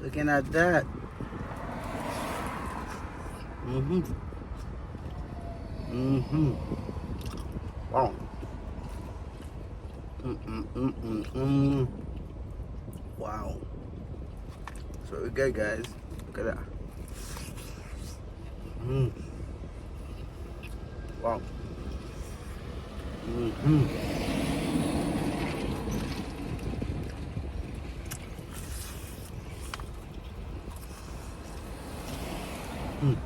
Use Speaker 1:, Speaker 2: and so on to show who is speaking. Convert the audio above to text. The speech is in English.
Speaker 1: Looking at that. Mm-hmm. Mm-hmm. Wow. Mm-mm-mm-mm-mm. Wow. So we good, guys. Look at that. Mm. Wow. Mm-hmm. Mm.